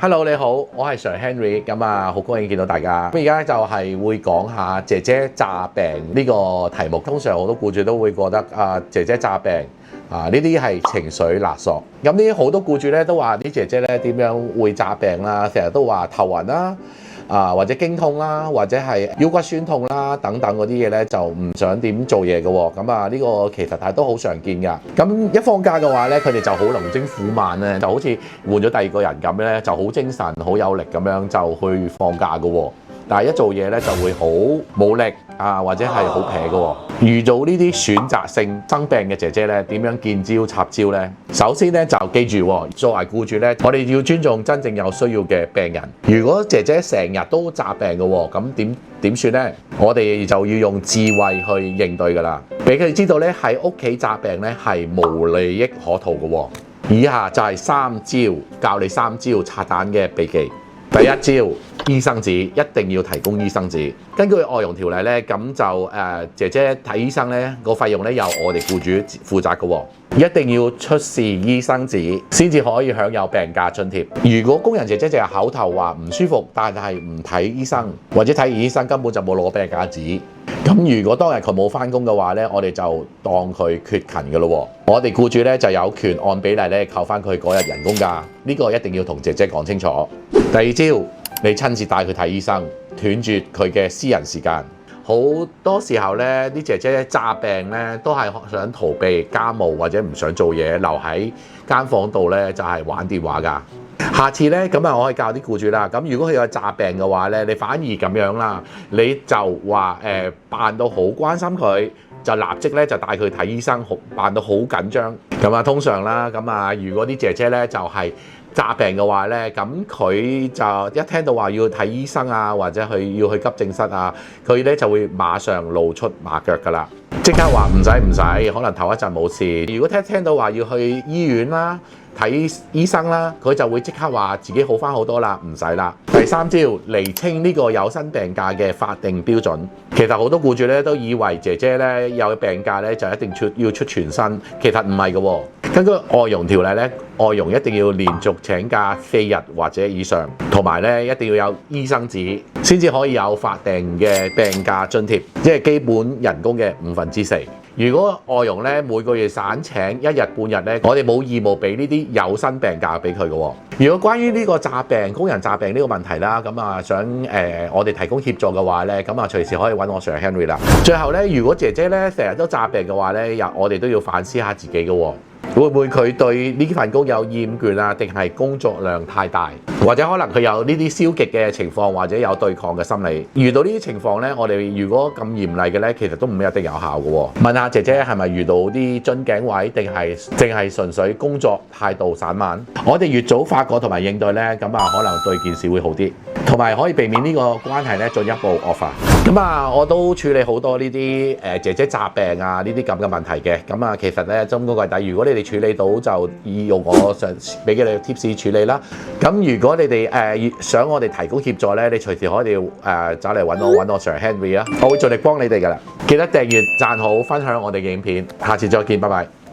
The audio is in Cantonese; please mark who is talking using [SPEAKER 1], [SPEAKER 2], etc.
[SPEAKER 1] Hello， 你好，我係 Sir Henry， 咁好高興見到大家。咁而家就係會講下姐姐詐病呢個題目。通常好多僱主都會覺得姐姐詐病呢啲係情緒勒索。咁呢好多僱主咧都話啲姐姐咧點樣會詐病啦，成日都話頭暈啦。或者經痛啦，或者係腰骨酸痛啦，等等嗰啲嘢咧就唔想點做嘢嘅喎。咁呢個其實係都好常見㗎。咁一放假嘅話咧，佢哋就好龍精虎猛咧，就好似換咗第二個人咁咧，就好精神、好有力咁樣就去放假嘅喎。但係一做嘢咧就會好冇力或者係好撇嘅喎。遇到呢啲選擇性生病嘅姐姐咧，點樣見招拆招咧？首先咧就記住，作為僱主咧，我哋要尊重真正有需要嘅病人。如果姐姐成日都詐病嘅喎，咁點算咧？我哋就要用智慧去應對㗎啦，俾佢哋知道咧喺屋企詐病咧係無利益可圖嘅喎。以下就係3招，教你3招拆彈嘅秘技。第一招，醫生紙一定要提供醫生紙。根據外傭條例咧，咁就姐姐睇醫生咧個費用咧由我哋僱主負責嘅喎，一定要出示醫生紙先至可以享有病假津貼。如果工人姐姐淨係口頭話唔舒服，但係唔睇醫生，或者睇完醫生根本就冇攞病假紙，咁如果當日佢冇返工嘅話咧，我哋就當佢缺勤嘅咯喎。我哋僱主咧就有權按比例咧扣返佢嗰日人工㗎。呢個一定要同姐姐講清楚。第二招，你親自帶佢睇醫生，斷絕佢嘅私人時間。好多時候咧，啲姐姐詐病咧都係想逃避家務或者唔想做嘢，留喺間房度咧就係玩電話㗎。下次咧咁我可以教啲僱主啦。咁如果佢有詐病嘅話咧，你反而咁樣啦，你就話扮到好關心佢，就立即咧就帶佢睇醫生，扮到好緊張。咁通常啦，如果啲姐姐咧就係詐病嘅話咧，咁佢就一聽到話要睇醫生或者要去急症室佢咧就會馬上露出馬腳㗎啦，即刻話唔使，可能頭一陣冇事。如果聽到話要去醫院啦、睇醫生啦，佢就會即刻話自己好返好多啦，唔使啦。第三招，釐清呢個有薪病假嘅法定標準。其實好多僱主咧都以為姐姐咧有病假咧就一定要出全薪，其實唔係嘅喎。根據外傭條例咧，外傭一定要連續請假4日或者以上，同埋咧一定要有醫生紙，先至可以有法定嘅病假津貼，即係基本人工嘅4/5。如果外傭咧每個月散請1日半日咧，我哋冇義務俾呢啲有薪病假俾佢嘅喎。如果關於呢個詐病、工人詐病呢個問題啦，想我哋提供協助嘅話咧，隨時可以揾我 Sir Henry 啦。最後咧，如果姐姐咧成日都詐病嘅話咧，我哋都要反思下自己嘅喎。會唔會佢對呢份工有厭倦定係工作量太大，或者可能佢有呢啲消極嘅情況，或者有對抗嘅心理？遇到呢啲情況咧，我哋如果咁嚴厲嘅咧，其實都唔一定有效嘅喎。問下姐姐係咪遇到啲樽頸位，定係淨係純粹工作態度散漫？我哋越早發覺同埋應對咧，可能對件事會好啲，同埋可以避免呢個關係咧進一步惡化。我都處理好多呢啲姐姐詐病呢啲咁嘅問題嘅。其實咧針高櫃底，如果你哋處理到就以用我上俾嘅你 tips 處理啦。如果你哋想我哋提供協助咧，你隨時可以走嚟揾我 Sir Henry 我會盡力幫你哋㗎啦。記得訂閱、讚好、分享我哋嘅影片，下次再見，拜拜。